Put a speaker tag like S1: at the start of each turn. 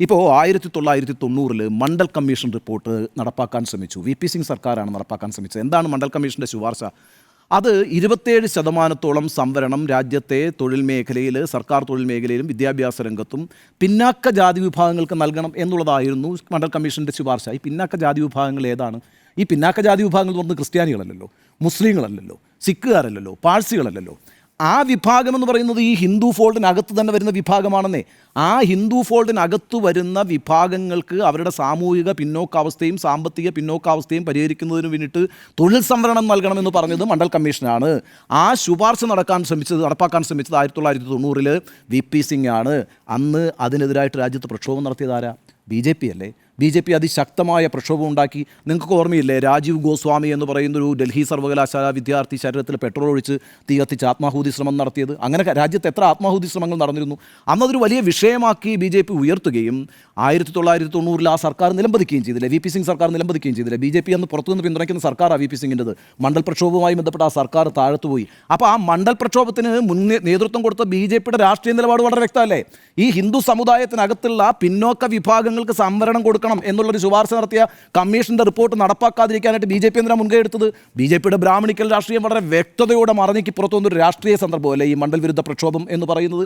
S1: ഇപ്പോൾ 1990 Mandal commission report നടപ്പാക്കാൻ ശ്രമിച്ചു. വി.പി. സിംഗ് സർക്കാരാണ് നടപ്പാക്കാൻ ശ്രമിച്ചത്. എന്താണ് മണ്ഡൽ കമ്മീഷൻ്റെ ശുപാർശ? അത് 27% സംവരണം രാജ്യത്തെ തൊഴിൽ മേഖലയിൽ, സർക്കാർ തൊഴിൽ മേഖലയിലും വിദ്യാഭ്യാസ രംഗത്തും പിന്നാക്ക ജാതി വിഭാഗങ്ങൾക്ക് നൽകണം എന്നുള്ളതായിരുന്നു മണ്ഡൽ കമ്മീഷൻ്റെ ശുപാർശ. ഈ പിന്നാക്ക ജാതി വിഭാഗങ്ങൾ ഏതാണ്? ഈ പിന്നാക്ക ജാതി വിഭാഗങ്ങൾ എന്ന് പറഞ്ഞത് ക്രിസ്ത്യാനികളല്ലല്ലോ, മുസ്ലിങ്ങളല്ലല്ലോ, സിഖുകാരല്ലല്ലോ, പാഴ്സികളല്ലല്ലോ. ആ വിഭാഗം എന്ന് പറയുന്നത് ഈ ഹിന്ദു ഫോൾഡിനകത്ത് തന്നെ വരുന്ന വിഭാഗമാണെന്നേ. ആ ഹിന്ദു ഫോൾഡിനകത്ത് വരുന്ന വിഭാഗങ്ങൾക്ക് അവരുടെ സാമൂഹിക പിന്നോക്കാവസ്ഥയും സാമ്പത്തിക പിന്നോക്കാവസ്ഥയും പരിഹരിക്കുന്നതിന് വേണ്ടിയിട്ട് തൊഴിൽ സംവരണം നൽകണമെന്ന് പറഞ്ഞത് മണ്ഡൽ കമ്മീഷനാണ്. ആ ശുപാർശ നടപ്പാക്കാൻ ശ്രമിച്ചത് 1990 വി.പി. സിംഗ് ആണ്. അന്ന് അതിനെതിരായിട്ട് രാജ്യത്ത് പ്രക്ഷോഭം നടത്തിയതാരാ? ബി.ജെ.പി. അല്ലേ? ബി.ജെ.പി. അതിശക്തമായ പ്രക്ഷോഭം ഉണ്ടാക്കി. നിങ്ങൾക്ക് ഓർമ്മയില്ലേ, രാജീവ് ഗോസ്വാമി എന്ന് പറയുന്നൊരു ഡൽഹി സർവകലാശാല വിദ്യാർത്ഥി ശരീരത്തിൽ പെട്രോൾ ഒഴിച്ച് തീ കത്തിച്ച് ആത്മാഹൂതി ശ്രമം നടത്തിയത്? അങ്ങനെ രാജ്യത്ത് എത്ര ആത്മാഹൂതി ശ്രമങ്ങൾ നടന്നിരുന്നു? അന്നതൊരു വലിയ വിഷയമാക്കി ബി.ജെ.പി. ഉയർത്തുകയും 1990 ആ സർക്കാർ നിലംപതിക്കുകയും ചെയ്തില്ലേ? വി.പി. സിംഗ് സർക്കാർ നിലംപതിക്കുകയും ചെയ്തില്ലേ? ബി.ജെ.പി. അന്ന് പുറത്തുനിന്ന് പിന്തുണയ്ക്കുന്ന സർക്കാരാണ് വി.പി. സിംഗിൻ്റെത്. മണ്ഡൽ പ്രക്ഷോഭവുമായി ബന്ധപ്പെട്ട ആ സർക്കാർ താഴത്തുപോയി. അപ്പോൾ ആ മണ്ഡൽ പ്രക്ഷോഭത്തിന് നേതൃത്വം കൊടുത്ത ബി.ജെ.പിയുടെ രാഷ്ട്രീയ നിലപാട് വളരെ വ്യക്തമല്ലേ? ഈ ഹിന്ദു സമുദായത്തിനകത്തുള്ള പിന്നോക്ക വിഭാഗങ്ങൾക്ക് സംവരണം കൊടുക്കണം എന്നുള്ളൊരു ശുപാർശ നടത്തിയ കമ്മീഷന്റെ റിപ്പോർട്ട് നടപ്പാക്കാതിരിക്കാനായിട്ട് ബി.ജെ.പി. എന്തിനാ മുൻകൈ എടുത്തത്? ബി.ജെ.പിയുടെ ബ്രാഹ്മണിക്കൽ രാഷ്ട്രീയം വളരെ വ്യക്തതയോടെ മറഞ്ഞേക്ക് പുറത്തു വന്നൊരു രാഷ്ട്രീയ സന്ദർഭമല്ലേ ഈ മണ്ഡൽ വിരുദ്ധ പ്രക്ഷോഭം എന്ന് പറയുന്നത്.